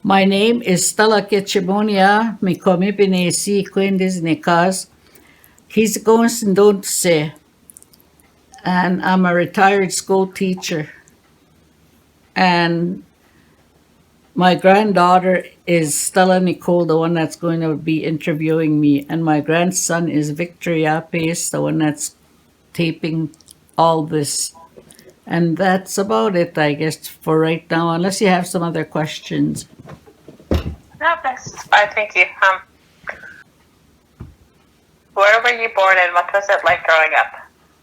My name is Stella Ketchemonia, mi komipinesi quindis nikas, Kisikonsindonse, and I'm a retired school teacher. And my granddaughter is Stella Nicole, the one that's going to be interviewing me, and my grandson is Victor Yapes, the one that's taping all this. And that's about it, I guess, for right now, unless you have some other questions. No, that's fine. Thank you. Where were you born and what was it like growing up?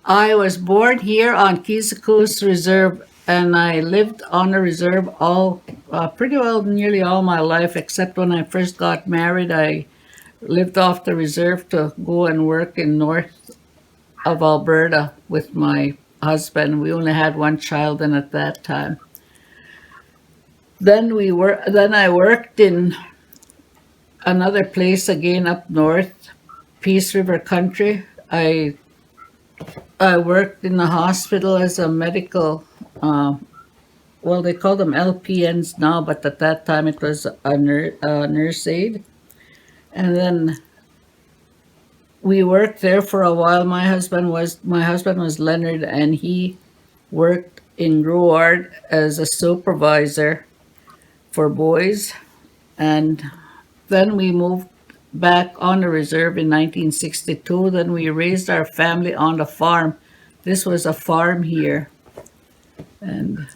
I was born here on Kisakus Reserve, and I lived on the reserve all pretty well nearly all my life, except when I first got married. I lived off the reserve to go and work in north of Alberta with my husband. We only had one child, and at that time, then I worked in another place again up north, Peace River Country. I worked in the hospital as a medical, well, they call them LPNs now, but at that time it was a nurse aide. And then we worked there for a while. My husband was Leonard, and he worked in Grouard as a supervisor for boys. And then we moved back on the reserve in 1962. Then we raised our family on the farm. This was a farm here. And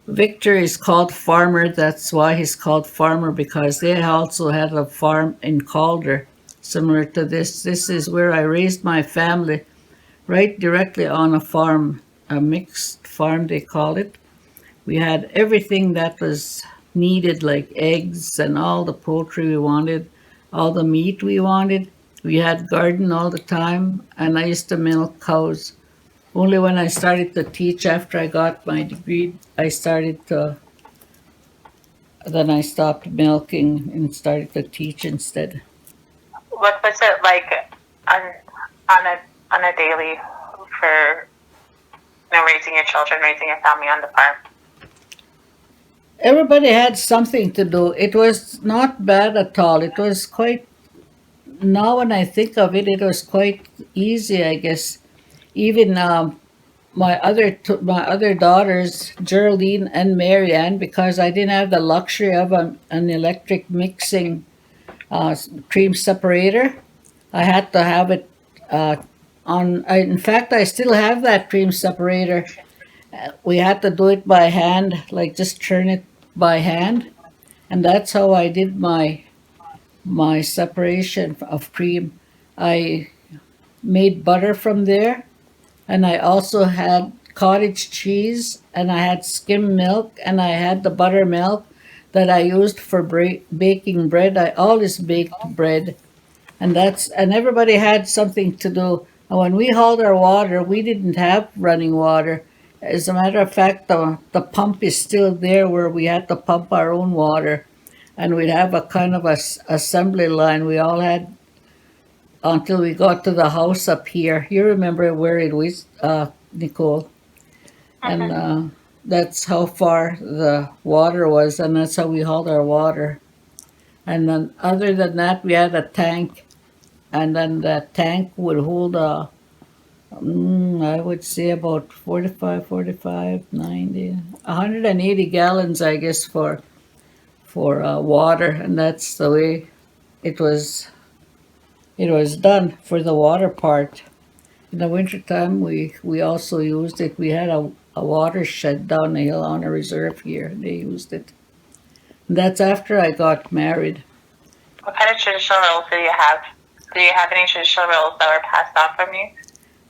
Victor is called Farmer. That's why he's called Farmer, because they also had a farm in Calder similar to this. This is where I raised my family, right directly on a farm, a mixed farm, they call it. We had everything that was needed, like eggs and all the poultry we wanted, all the meat we wanted. We had garden all the time, and I used to milk cows. Only when I started to teach after I got my degree, then I stopped milking and started to teach instead. What was it like on on a daily for raising your children, raising your family on the farm? Everybody had something to do. It was not bad at all. It was quite, now when I think of it, it was quite easy, I guess. Even my other daughters, Geraldine and Marianne, because I didn't have the luxury of an electric mixing cream separator. I had to have it in fact, I still have that cream separator. We had to do it by hand, like just turn it by hand. And that's how I did my separation of cream. I made butter from there, and I also had cottage cheese, and I had skim milk, and I had the buttermilk that I used for baking bread. I always baked bread, and everybody had something to do. And when we hauled our water, we didn't have running water. As a matter of fact, the pump is still there where we had to pump our own water, and we'd have a kind of assembly line. We all had until we got to the house up here. You remember where it was, Nicole? And Mm-hmm. that's how far the water was, and that's how we hauled our water. And then, other than that, we had a tank, and then that tank would hold I would say about 45, 90, 180 gallons, I guess, for water, and that's the way it was. It was done for the water part. In the wintertime, we also used it. We had a watershed down the hill on a reserve here. They used it. And that's after I got married. What kind of traditional roles do you have? Do you have any traditional roles that were passed on from you?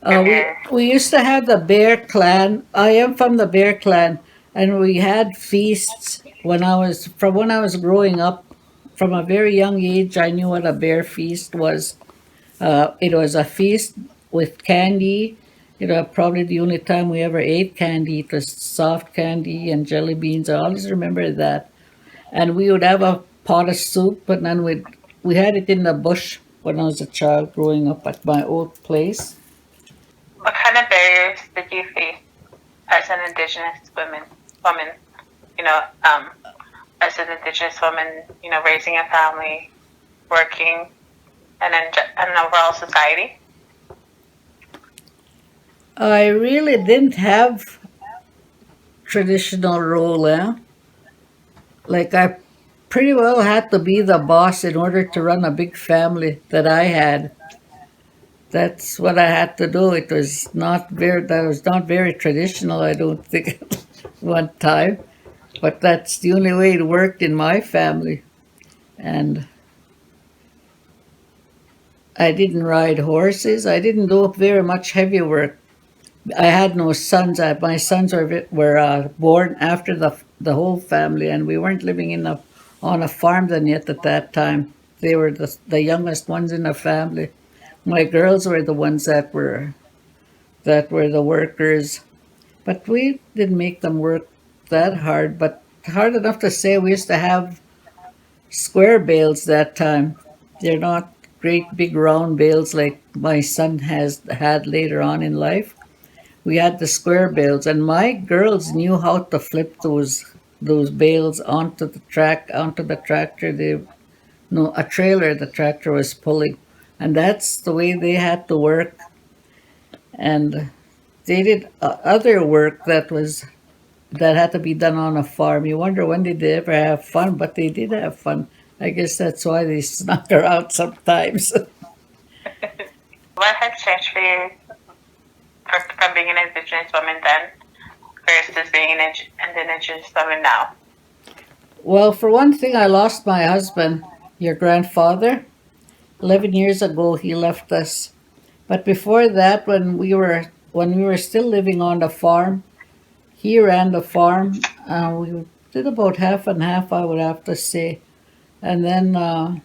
Uh, we we used to have the Bear Clan. I am from the Bear Clan, and we had feasts when I was growing up. From a very young age, I knew what a bear feast was. It was a feast with candy. Probably the only time we ever ate candy. It was soft candy and jelly beans. I always remember that. And we would have a pot of soup, and then we had it in the bush when I was a child growing up at my old place. What kind of barriers did you face as an Indigenous woman? You know, um, as an Indigenous woman, raising a family, working, and and overall society? I really didn't have traditional role, eh? Like I pretty well had to be the boss in order to run a big family that I had. That's what I had to do. That was not very traditional, I don't think, at one time. But that's the only way it worked in my family. And I didn't ride horses. I didn't do very much heavy work. I had no sons. My sons were born after the whole family, and we weren't living on a farm then yet at that time. They were the youngest ones in the family. My girls were the ones that were the workers, but we didn't make them work that hard. But hard enough to say we used to have square bales that time. They're not great big round bales like my son has had later on in life. We had the square bales, and my girls knew how to flip those bales onto the tractor. No, a trailer the tractor was pulling, and that's the way they had to work. And they did other work that had to be done on a farm. You wonder when did they ever have fun, but they did have fun. I guess that's why they snuck around sometimes. What has changed for you from being an Indigenous woman then versus being an Indigenous woman now? Well, for one thing, I lost my husband, your grandfather. 11 years ago, he left us. But before that, when we were still living on the farm, he ran the farm. We did about half and half, I would have to say. And then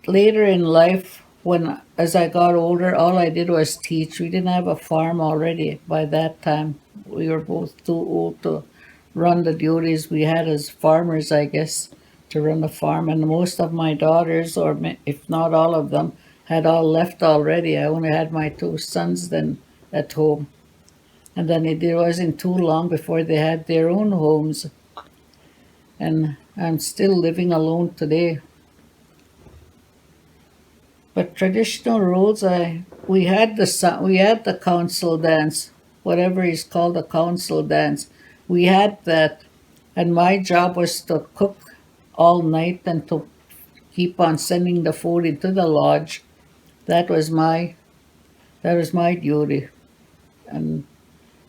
later in life, when as I got older, all I did was teach. We didn't have a farm already by that time. We were both too old to run the duties we had as farmers, I guess, to run the farm. And most of my daughters, if not all of them, had all left already. I only had my two sons then at home. And then it wasn't too long before they had their own homes. And I'm still living alone today. But traditional roles, we had the council dance, whatever is called a council dance. We had that, and my job was to cook all night and to keep on sending the food into the lodge. That was my duty, and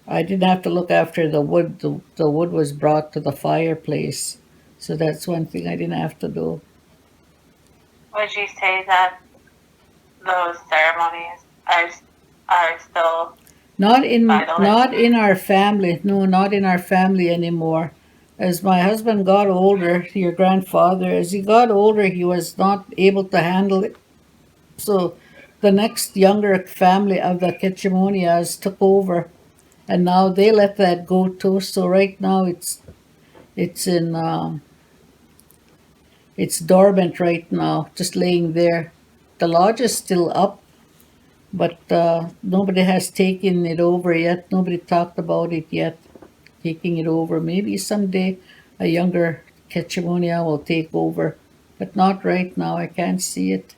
I didn't have to look after the wood. The wood was brought to the fireplace, so that's one thing I didn't have to do. Would you say that those ceremonies are still vital? Not in our family. No, not in our family anymore. As my husband got older, your grandfather, as he got older, he was not able to handle it. So the next younger family of the Ketchemonias took over, and now they let that go too. So right now it's in it's dormant right now, just laying there. The lodge is still up, but nobody has taken it over yet. Nobody talked about it yet, taking it over. Maybe someday a younger Ketchemonia will take over, but not right now. I can't see it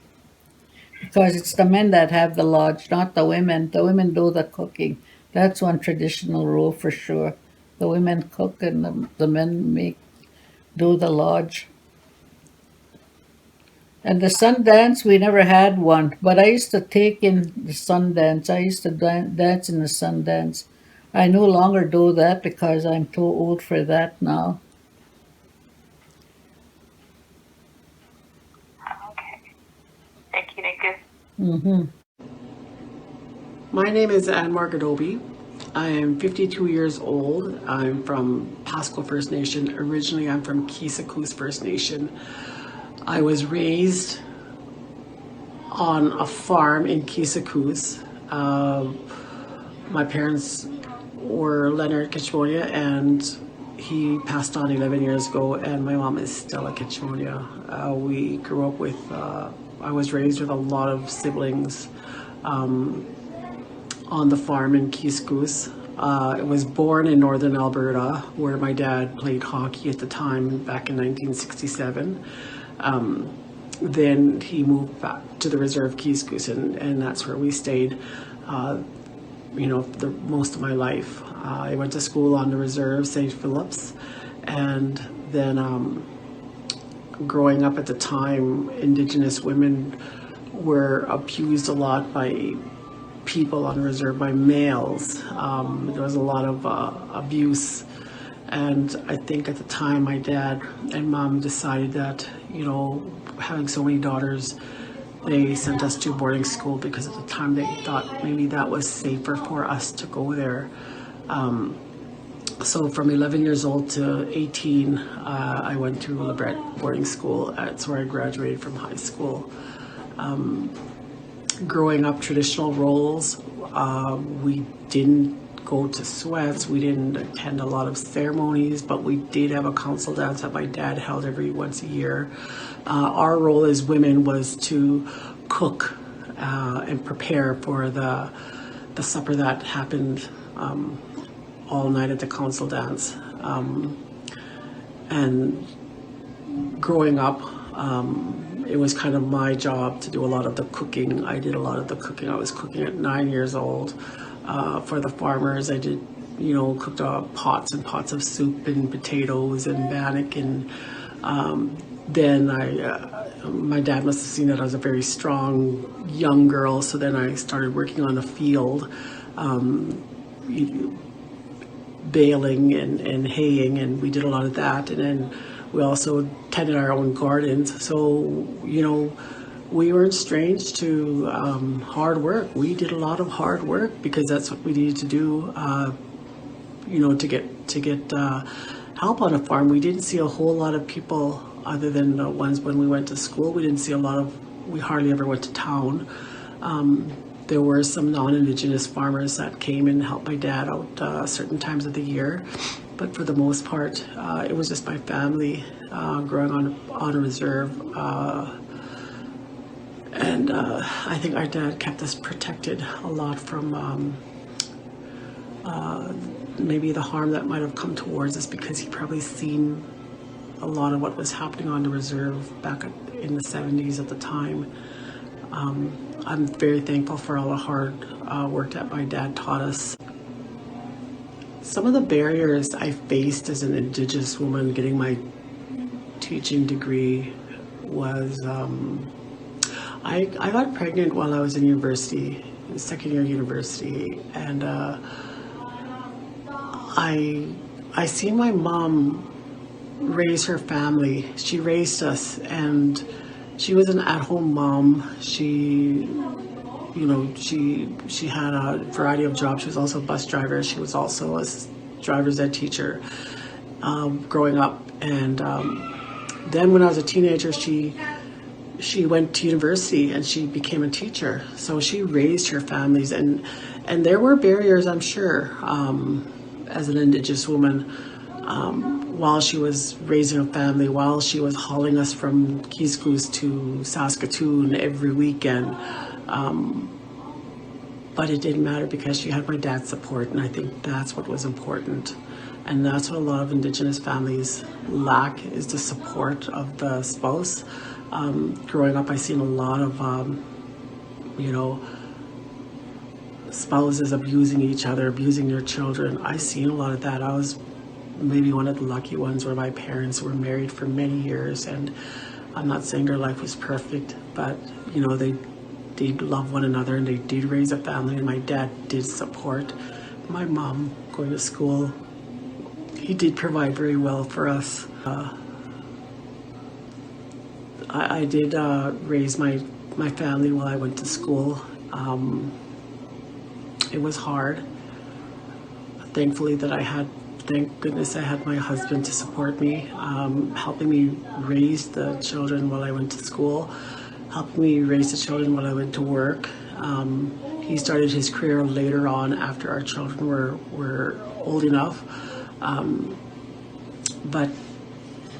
because it's the men that have the lodge, not the women. The women do the cooking. That's one traditional rule for sure. The women cook and the men do the lodge. And the Sundance, we never had one, but I used to take in the Sundance. I used to dance in the Sundance. I no longer do that because I'm too old for that now. Okay. Thank you, Nick. Hmm. My name is Anne Margaret-Obey. I am 52 years old. I'm from Pasco First Nation. Originally, I'm from Kisakus First Nation. I was raised on a farm in Kisakus. My parents were Leonard Ketchemonia, and he passed on 11 years ago, and my mom is Stella Ketchemonia. We grew up with, I was raised with a lot of siblings on the farm in Kisakus. I was born in northern Alberta, where my dad played hockey at the time back in 1967. Then he moved back to the reserve Keys and that's where we stayed, the most of my life. I went to school on the reserve, St. Philip's, and then growing up at the time, Indigenous women were abused a lot by people on the reserve, by males. There was a lot of abuse, and I think at the time my dad and mom decided that, having so many daughters, they sent us to boarding school because at the time they thought maybe that was safer for us to go there. So from 11 years old to 18, I went to LeBret boarding school. That's where I graduated from high school. Growing up, traditional roles, we didn't go to sweats, we didn't attend a lot of ceremonies, but we did have a council dance that my dad held every once a year. Our role as women was to cook and prepare for the supper that happened all night at the council dance. And growing up, it was kind of my job to do a lot of the cooking. I did a lot of the cooking. I was cooking at 9 years old for the farmers. I did, cooked pots and pots of soup and potatoes and bannock. And then my dad must have seen that I was a very strong young girl. So then I started working on the field, baling and haying, and we did a lot of that. And then we also tended our own gardens. So, we weren't strange to hard work. We did a lot of hard work because that's what we needed to do, to get help on a farm. We didn't see a whole lot of people other than the ones when we went to school. We hardly ever went to town. There were some non-Indigenous farmers that came and helped my dad out certain times of the year. But for the most part, it was just my family growing on a reserve. And I think our dad kept us protected a lot from maybe the harm that might have come towards us, because he probably seen a lot of what was happening on the reserve back in the 70s at the time. I'm very thankful for all the hard work that my dad taught us. Some of the barriers I faced as an Indigenous woman getting my teaching degree was I got pregnant while I was in university, second year university, and I seen my mom raise her family. She raised us, and she was an at-home mom. She had a variety of jobs. She was also a bus driver. She was also a driver's ed teacher growing up. And then when I was a teenager, she went to university and she became a teacher. So she raised her families, and there were barriers, I'm sure, as an Indigenous woman, while she was raising a family, while she was hauling us from Keys to Saskatoon every weekend. But it didn't matter because she had my dad's support, and I think that's what was important. And that's what a lot of Indigenous families lack, is the support of the spouse. Growing up, I seen a lot of, spouses abusing each other, abusing their children. I seen a lot of that. I was maybe one of the lucky ones where my parents were married for many years, and I'm not saying their life was perfect, but they did love one another and they did raise a family, and my dad did support my mom going to school. He did provide very well for us. I did raise my family while I went to school. It was hard. Thank goodness I had my husband to support me, helping me raise the children while I went to school, helping me raise the children while I went to work. He started his career later on after our children were old enough. But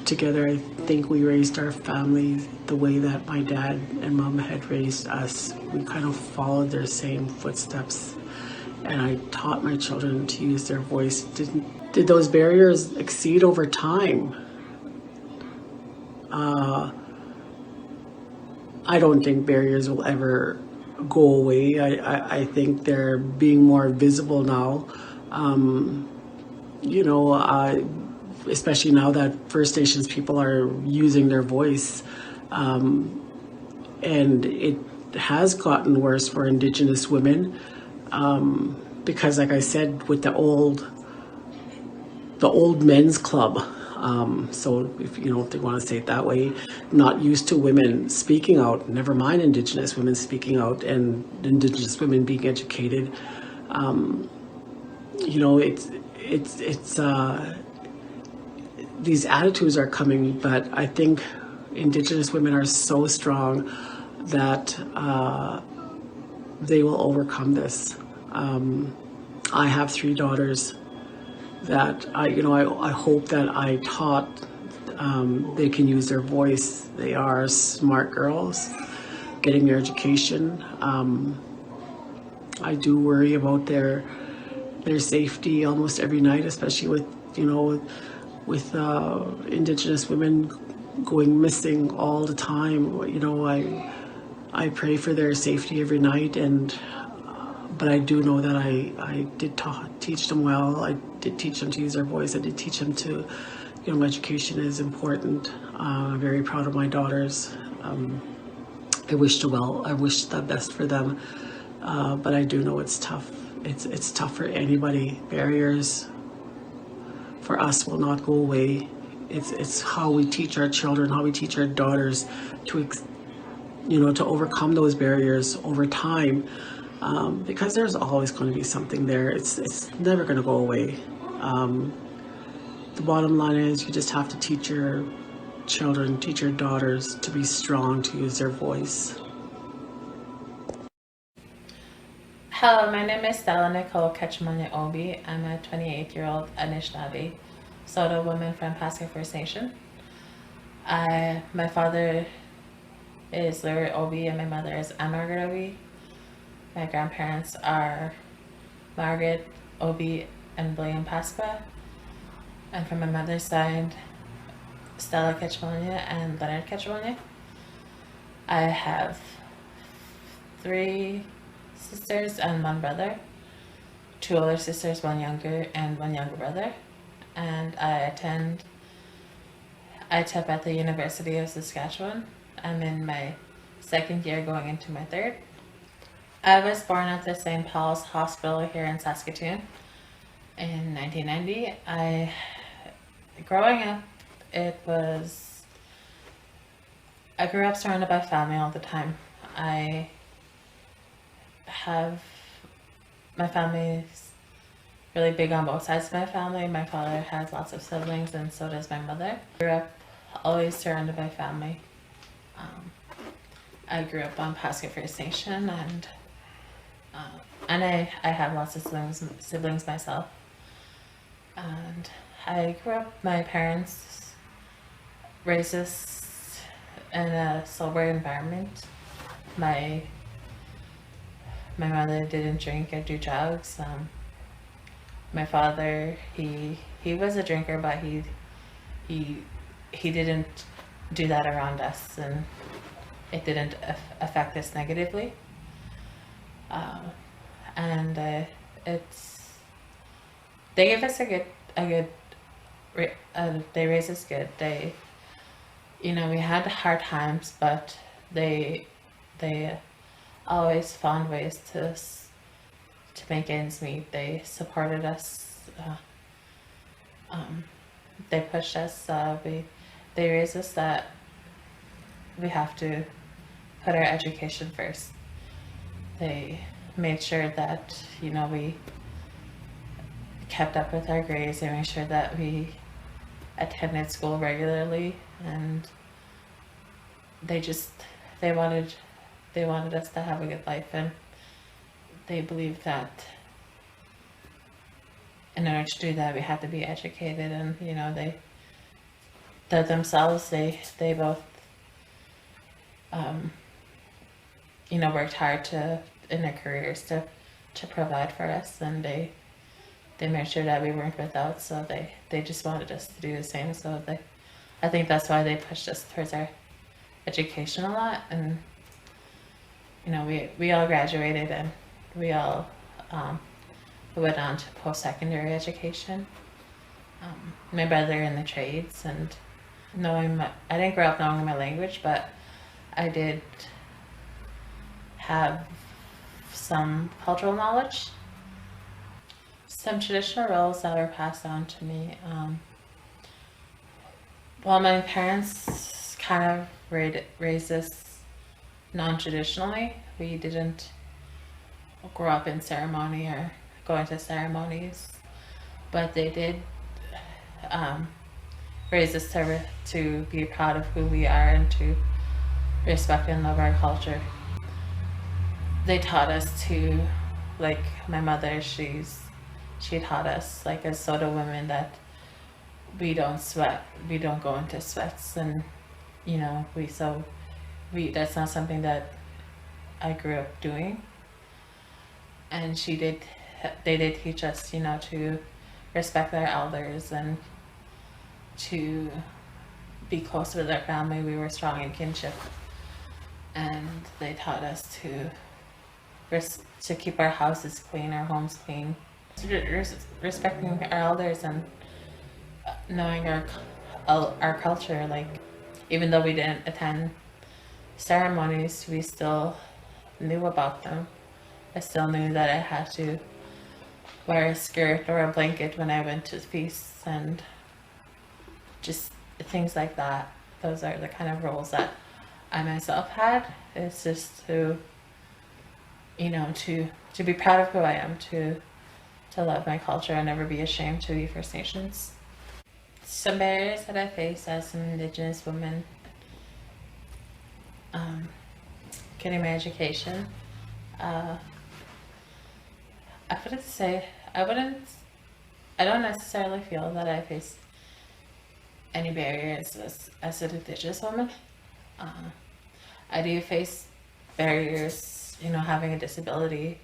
together, I think we raised our family the way that my dad and mom had raised us. We kind of followed their same footsteps. and I taught my children to use their voice. Did those barriers exceed over time? I don't think barriers will ever go away. I think they're being more visible now. You know, especially now that First Nations people are using their voice. And it has gotten worse for Indigenous women because, like I said, with the old men's club. So if you know, if they want to say it that way, not used to women speaking out. Never mind Indigenous women speaking out and Indigenous women being educated. You know, it's these attitudes are coming, but I think Indigenous women are so strong that they will overcome this. I have 3 daughters that I hope that I taught they can use their voice. They are smart girls getting their education. I do worry about their safety almost every night, especially with Indigenous women going missing all the time. You know, I pray for their safety every night, but I do know that I did teach them well. I did teach them to use their voice. I did teach them to, education is important. I'm very proud of my daughters. I wish the best for them, but I do know it's tough. It's tough for anybody. Barriers for us will not go away. It's how we teach our children, how we teach our daughters to overcome those barriers over time, because there's always going to be something there. It's never going to go away. The bottom line is you just have to teach your children, teach your daughters to be strong, to use their voice. Hello, my name is Stella Nicole Ketchemonia-obey. I'm a 28-year-old Anishinaabe Saulteaux woman from Pasco First Nation. My father is Larry Obey and my mother is Anne Margaret Obey. My grandparents are Margaret Obey and William Pasqua. And from my mother's side, Stella Ketchemonia and Leonard Ketchemonia. I have 3 sisters and 1 brother, 2 older sisters, 1 younger and 1 younger brother. And I attend at the University of Saskatchewan. I'm in my 2nd year going into my 3rd. I was born at the St. Paul's Hospital here in Saskatoon in 1990. Growing up, I grew up surrounded by family all the time. My family's really big on both sides of my family. My father has lots of siblings and so does my mother. I grew up always surrounded by family. I grew up on Pasco First Nation and I have lots of siblings myself. And I grew up, my parents raised us in a sober environment. My mother didn't drink or do drugs. My father, he was a drinker, but he didn't do that around us, and it didn't affect us negatively. They gave us they raised us good. We had hard times, but they always found ways to make ends meet. They supported us. They pushed us. They raised us that we have to put our education first. They made sure that we kept up with our grades. They made sure that we attended school regularly, and they wanted us to have a good life, and they believed that in order to do that we had to be educated. And they themselves they both worked hard in their careers to to provide for us, and they made sure that we weren't without, so they just wanted us to do the same. So I think that's why they pushed us towards our education a lot. And you know, we all graduated, and we all went on to post-secondary education. My brother in the trades, and I didn't grow up knowing my language, but I did have some cultural knowledge. Some traditional roles that were passed down to me. Well, my parents kind of raised us non-traditionally. We didn't grow up in ceremony or go into ceremonies, but they did raise us to be proud of who we are and to respect and love our culture. They taught us to, like my mother, she taught us, like as Soda women, that we don't sweat, we don't go into sweats, and you know, that's not something that I grew up doing. And they did teach us, you know, to respect our elders and to be close with our family. We were strong in kinship, and they taught us to keep our houses clean, our homes clean, respecting our elders and knowing our culture. Like, even though we didn't attend ceremonies, we still knew about them. I still knew that I had to wear a skirt or a blanket when I went to feasts, and just things like that. Those are the kind of roles that I myself had. It's just to, you know, to be proud of who I am, to love my culture and never be ashamed to be First Nations. Some barriers that I face as an Indigenous woman: getting my education. I don't necessarily feel that I face any barriers as an Indigenous woman. I do face barriers, you know, having a disability.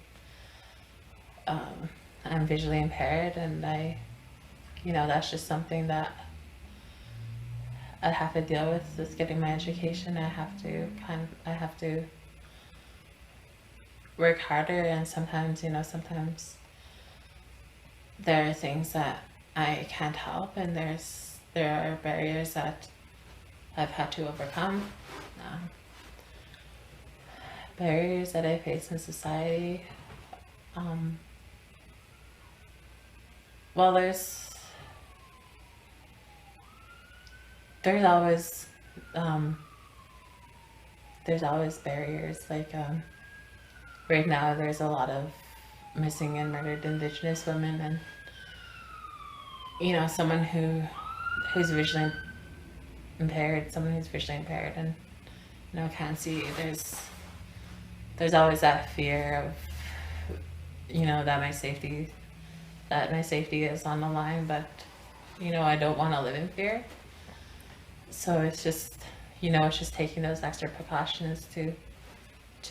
I'm visually impaired, and that's just something that I have to deal with getting my education. I have to work harder, and sometimes there are things that I can't help, and there are barriers that I've had to overcome. Barriers that I face in society. Well, there's always barriers. Like right now, there's a lot of missing and murdered Indigenous women, and you know, someone who's visually impaired, and you know, can't see. There's always that fear of, you know, that my safety is on the line, but you know, I don't want to live in fear. So it's just taking those extra precautions to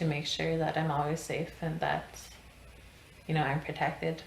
make sure that I'm always safe and that, you know, I'm protected.